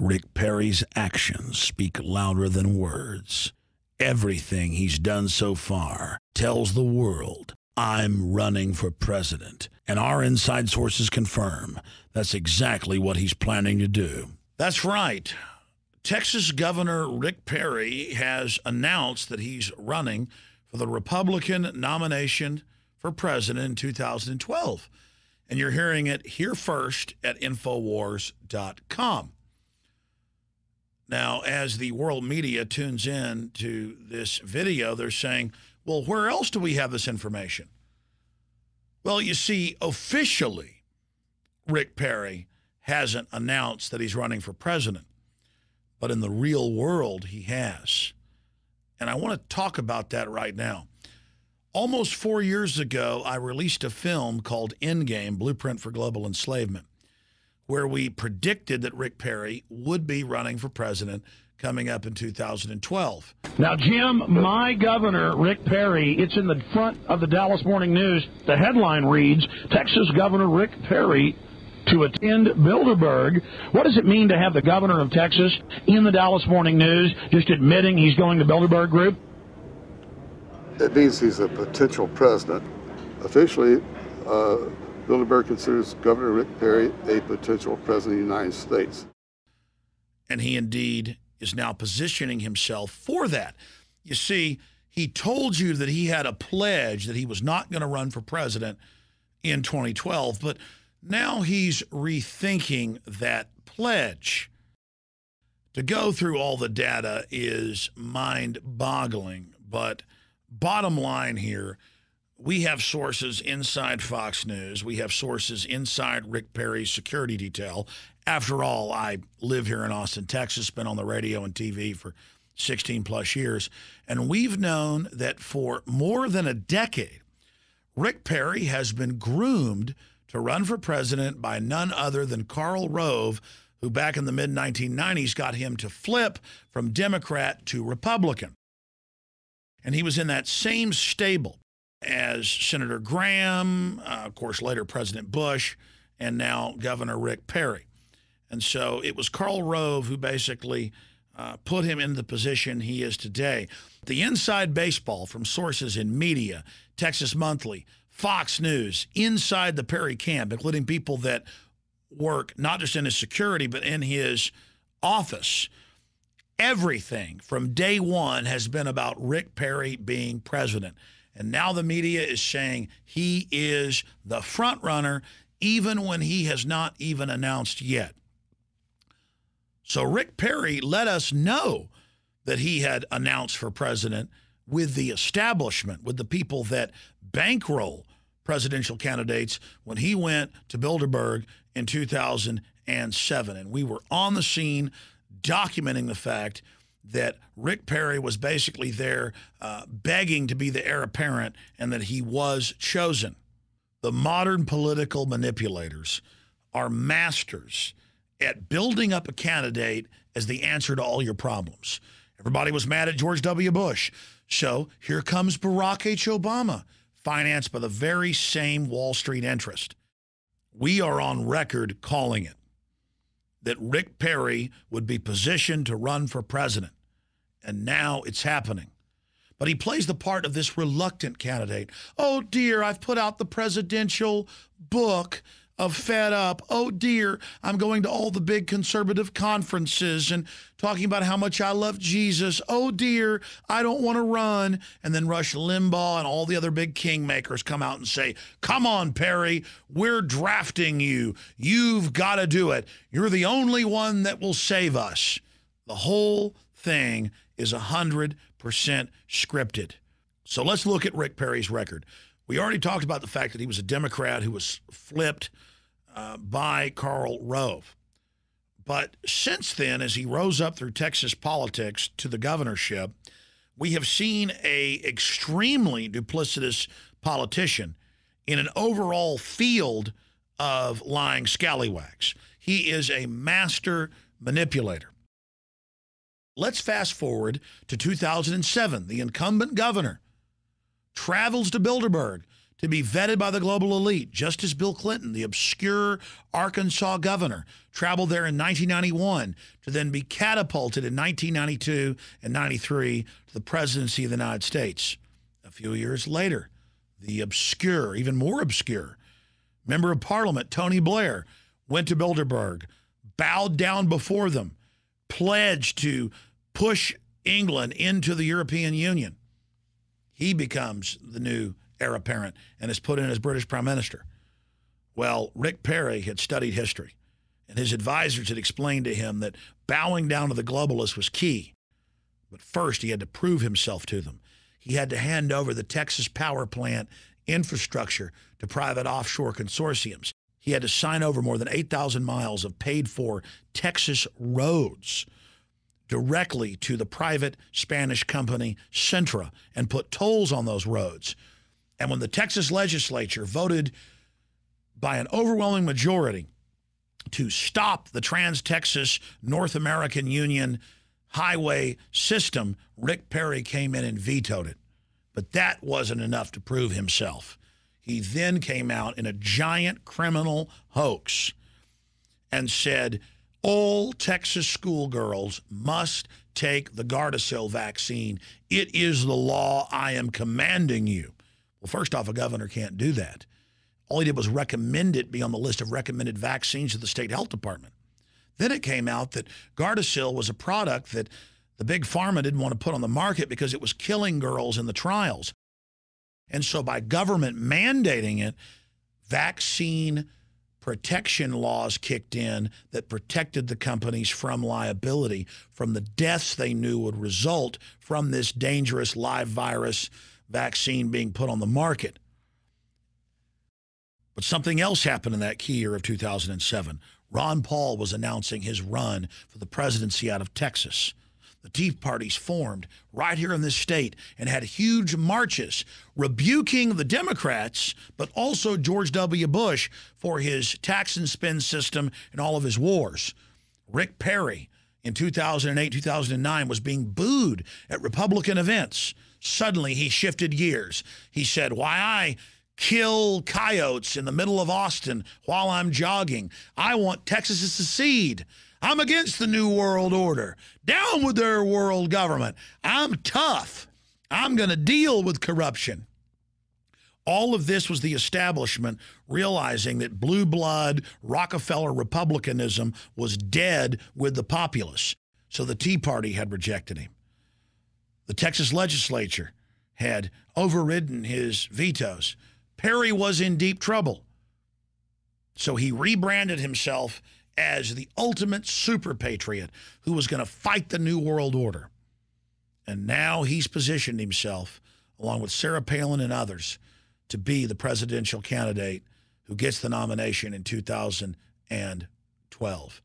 Rick Perry's actions speak louder than words. Everything he's done so far tells the world, I'm running for president. And our inside sources confirm that's exactly what he's planning to do. That's right. Texas Governor Rick Perry has announced that he's running for the Republican nomination for president in 2012. And you're hearing it here first at Infowars.com. Now, as the world media tunes in to this video, they're saying, well, where else do we have this information? Well, you see, officially, Rick Perry hasn't announced that he's running for president. But in the real world, he has. And I want to talk about that right now. Almost 4 years ago, I released a film called Endgame, Blueprint for Global Enslavement, where we predicted that Rick Perry would be running for president coming up in 2012. Now, Jim, my governor, Rick Perry, it's in the front of the Dallas Morning News. The headline reads, Texas Governor Rick Perry to attend Bilderberg. What does it mean to have the governor of Texas in the Dallas Morning News just admitting he's going to Bilderberg Group? It means he's a potential president. Officially, Bilderberg considers Governor Rick Perry a potential president of the United States. And he indeed is now positioning himself for that. You see, he told you that he had a pledge that he was not going to run for president in 2012, but now he's rethinking that pledge. To go through all the data is mind-boggling, but bottom line here, we have sources inside Fox News. We have sources inside Rick Perry's security detail. After all, I live here in Austin, Texas, been on the radio and TV for 16-plus years, and we've known that for more than a decade, Rick Perry has been groomed to run for president by none other than Karl Rove, who back in the mid-1990s got him to flip from Democrat to Republican. And he was in that same stable as Senator Graham, of course, later President Bush, and now Governor Rick Perry. And so it was Karl Rove who basically put him in the position he is today. The inside baseball from sources in media, Texas Monthly, Fox News, inside the Perry camp, including people that work not just in his security, but in his office. Everything from day one has been about Rick Perry being president. And now the media is saying he is the front runner, even when he has not even announced yet. So Rick Perry let us know that he had announced for president with the establishment, with the people that bankroll presidential candidates when he went to Bilderberg in 2007. And we were on the scene documenting the fact that Rick Perry was basically there begging to be the heir apparent and that he was chosen. The modern political manipulators are masters at building up a candidate as the answer to all your problems. Everybody was mad at George W. Bush. So here comes Barack H. Obama, financed by the very same Wall Street interest. We are on record calling it, that Rick Perry would be positioned to run for president. And now it's happening. But he plays the part of this reluctant candidate. Oh, dear, I've put out the presidential book of Fed Up. Oh, dear, I'm going to all the big conservative conferences and talking about how much I love Jesus. Oh, dear, I don't want to run. And then Rush Limbaugh and all the other big kingmakers come out and say, come on, Perry, we're drafting you. You've got to do it. You're the only one that will save us. The whole thing is 100% scripted. So let's look at Rick Perry's record. We already talked about the fact that he was a Democrat who was flipped by Karl Rove. But since then, as he rose up through Texas politics to the governorship, we have seen an extremely duplicitous politician in an overall field of lying scallywags. He is a master manipulator. Let's fast forward to 2007. The incumbent governor travels to Bilderberg to be vetted by the global elite, just as Bill Clinton, the obscure Arkansas governor, traveled there in 1991 to then be catapulted in 1992 and 93 to the presidency of the United States. A few years later, the obscure, even more obscure, member of Parliament, Tony Blair, went to Bilderberg, bowed down before them, pledged to push England into the European Union. He becomes the new heir apparent and is put in as British Prime Minister. Well, Rick Perry had studied history, and his advisors had explained to him that bowing down to the globalists was key. But first, he had to prove himself to them. He had to hand over the Texas power plant infrastructure to private offshore consortiums. He had to sign over more than 8,000 miles of paid-for Texas roads directly to the private Spanish company Centra and put tolls on those roads. And when the Texas legislature voted by an overwhelming majority to stop the Trans-Texas North American Union highway system, Rick Perry came in and vetoed it. But that wasn't enough to prove himself. He then came out in a giant criminal hoax and said, all Texas schoolgirls must take the Gardasil vaccine. It is the law. I am commanding you. Well, first off, a governor can't do that. All he did was recommend it be on the list of recommended vaccines of the state health department. Then it came out that Gardasil was a product that the big pharma didn't want to put on the market because it was killing girls in the trials. And so by government mandating it, vaccine protection laws kicked in that protected the companies from liability, from the deaths they knew would result from this dangerous live virus vaccine being put on the market. But something else happened in that key year of 2007. Ron Paul was announcing his run for the presidency out of Texas. The Tea Parties formed right here in this state and had huge marches rebuking the Democrats, but also George W. Bush for his tax and spend system and all of his wars. Rick Perry in 2008, 2009 was being booed at Republican events. Suddenly he shifted gears. He said, why I kill coyotes in the middle of Austin while I'm jogging. I want Texas to secede. I'm against the New World Order. Down with their world government. I'm tough. I'm going to deal with corruption. All of this was the establishment realizing that blue blood Rockefeller republicanism was dead with the populace. So the Tea Party had rejected him. The Texas legislature had overridden his vetoes. Perry was in deep trouble. So he rebranded himself as the ultimate super patriot who was going to fight the New World Order. And now he's positioned himself, along with Sarah Palin and others, to be the presidential candidate who gets the nomination in 2012.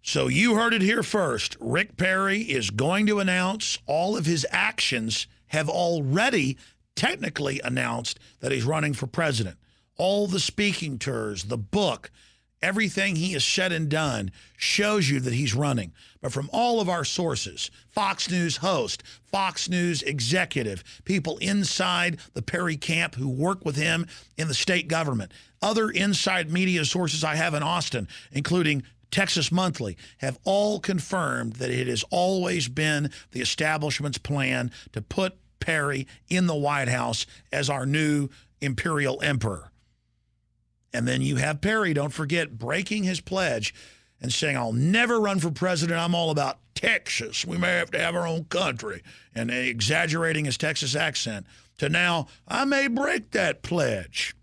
So you heard it here first. Rick Perry is going to announce all of his actions have already technically announced that he's running for president. All the speaking tours, the book, everything he has said and done shows you that he's running. But from all of our sources, Fox News host, Fox News executive, people inside the Perry camp who work with him in the state government, other inside media sources I have in Austin, including Texas Monthly, have all confirmed that it has always been the establishment's plan to put Perry in the White House as our new imperial emperor. And then you have Perry, don't forget, breaking his pledge and saying, I'll never run for president. I'm all about Texas. We may have to have our own country. And exaggerating his Texas accent to now, I may break that pledge.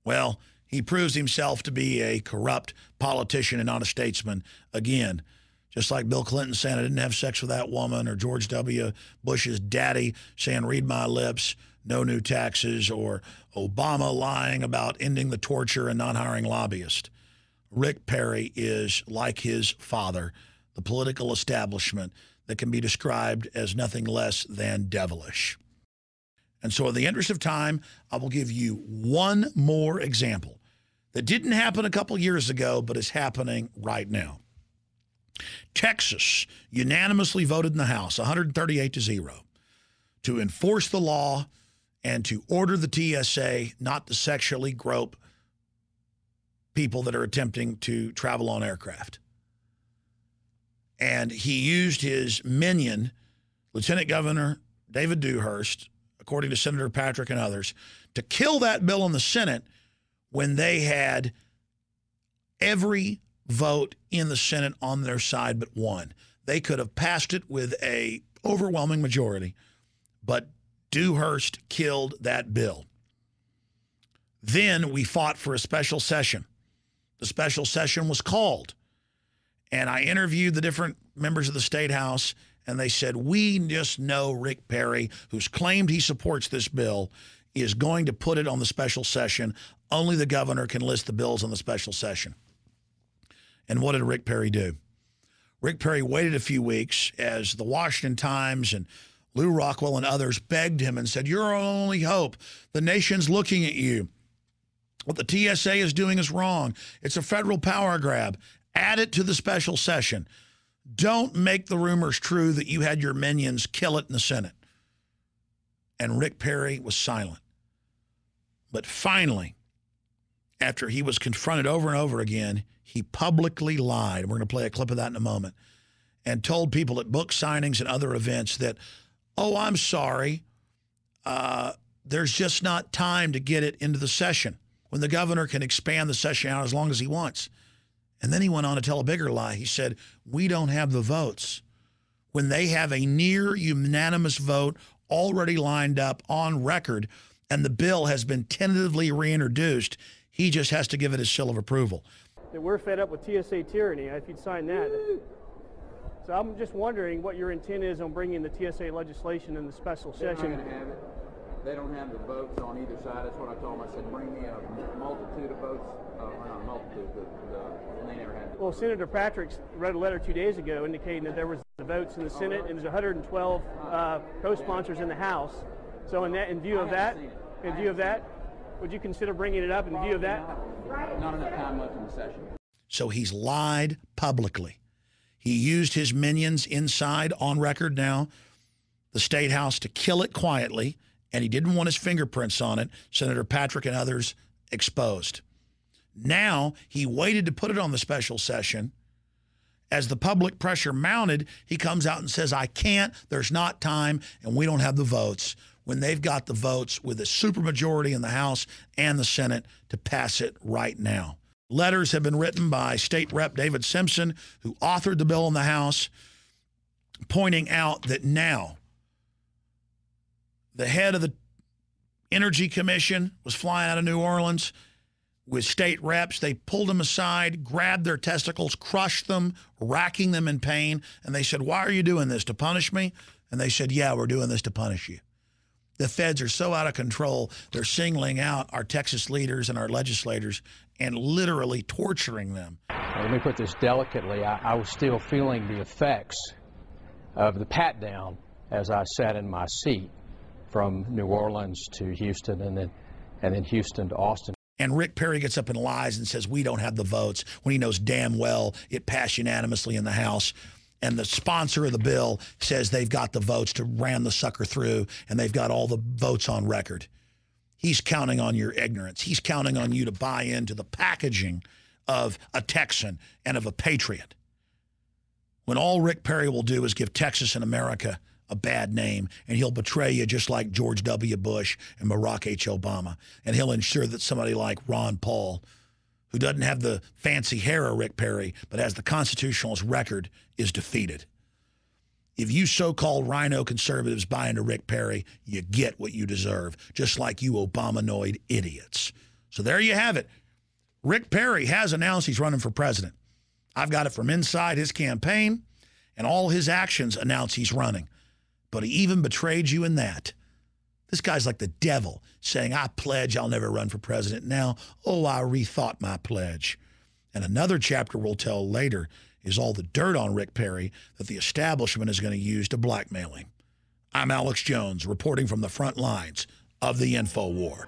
Well, he proves himself to be a corrupt politician and not a statesman again. Just like Bill Clinton saying, I didn't have sex with that woman, or George W. Bush's daddy saying, read my lips, no new taxes, or Obama lying about ending the torture and not hiring lobbyists. Rick Perry is like his father, the political establishment that can be described as nothing less than devilish. And so in the interest of time, I will give you one more example that didn't happen a couple years ago, but is happening right now. Texas unanimously voted in the House, 138-0, to enforce the law and to order the TSA not to sexually grope people that are attempting to travel on aircraft. And he used his minion, Lieutenant Governor David Dewhurst, according to Senator Patrick and others, to kill that bill in the Senate when they had every vote in the Senate on their side but one. They could have passed it with an overwhelming majority, but Dewhurst killed that bill. Then we fought for a special session. The special session was called, and I interviewed the different members of the State House, and they said, we just know Rick Perry, who's claimed he supports this bill, is going to put it on the special session. Only the governor can list the bills on the special session. And what did Rick Perry do? Rick Perry waited a few weeks as the Washington Times and Lou Rockwell and others begged him and said, you're our only hope. The nation's looking at you. What the TSA is doing is wrong. It's a federal power grab. Add it to the special session. Don't make the rumors true that you had your minions kill it in the Senate. And Rick Perry was silent. But finally, after he was confronted over and over again, he publicly lied. We're going to play a clip of that in a moment. And told people at book signings and other events that, oh, I'm sorry, there's just not time to get it into the session, when the governor can expand the session out as long as he wants. And then he went on to tell a bigger lie. He said, we don't have the votes. When they have a near unanimous vote already lined up on record, and the bill has been tentatively reintroduced, he just has to give it his seal of approval. That we're fed up with TSA tyranny, if you'd sign that. So I'm just wondering what your intent is on bringing the TSA legislation in the special session. They don't have the votes on either side. That's what I told them. I said, bring me a multitude of votes. Or not a multitude, but they never had it. Well, Senator Patrick wrote a letter 2 days ago indicating that there was the votes in the Senate and there's 112 co-sponsors in the House. So in view of that, would you consider bringing it up in view of that? Not enough time left in the session. So he's lied publicly. He used his minions inside on record now, the State House, to kill it quietly, and he didn't want his fingerprints on it, Senator Patrick and others exposed. Now he waited to put it on the special session. As the public pressure mounted, he comes out and says, I can't, there's not time, and we don't have the votes, when they've got the votes with a supermajority in the House and the Senate to pass it right now. Letters have been written by State Rep David Simpson, who authored the bill in the House, pointing out that now the head of the Energy Commission was flying out of New Orleans with state reps. They pulled him aside, grabbed their testicles, crushed them, racking them in pain, and they said, why are you doing this, to punish me? And they said, yeah, we're doing this to punish you. The feds are so out of control, they're singling out our Texas leaders and our legislators and literally torturing them. Let me put this delicately. I was still feeling the effects of the pat-down as I sat in my seat from New Orleans to Houston and then Houston to Austin. And Rick Perry gets up and lies and says we don't have the votes when he knows damn well it passed unanimously in the House. And the sponsor of the bill says they've got the votes to ram the sucker through, and they've got all the votes on record. He's counting on your ignorance. He's counting on you to buy into the packaging of a Texan and of a patriot, when all Rick Perry will do is give Texas and America a bad name, and he'll betray you just like George W. Bush and Barack H. Obama. And he'll ensure that somebody like Ron Paul, who doesn't have the fancy hair of Rick Perry, but has the constitutionalist record, is defeated. If you so-called rhino conservatives buy into Rick Perry, you get what you deserve, just like you Obamanoid idiots. So there you have it. Rick Perry has announced he's running for president. I've got it from inside his campaign, and all his actions announce he's running. But he even betrayed you in that. This guy's like the devil, saying, I pledge I'll never run for president. Now, oh, I rethought my pledge. And another chapter we'll tell later is all the dirt on Rick Perry that the establishment is going to use to blackmail him. I'm Alex Jones, reporting from the front lines of the InfoWar.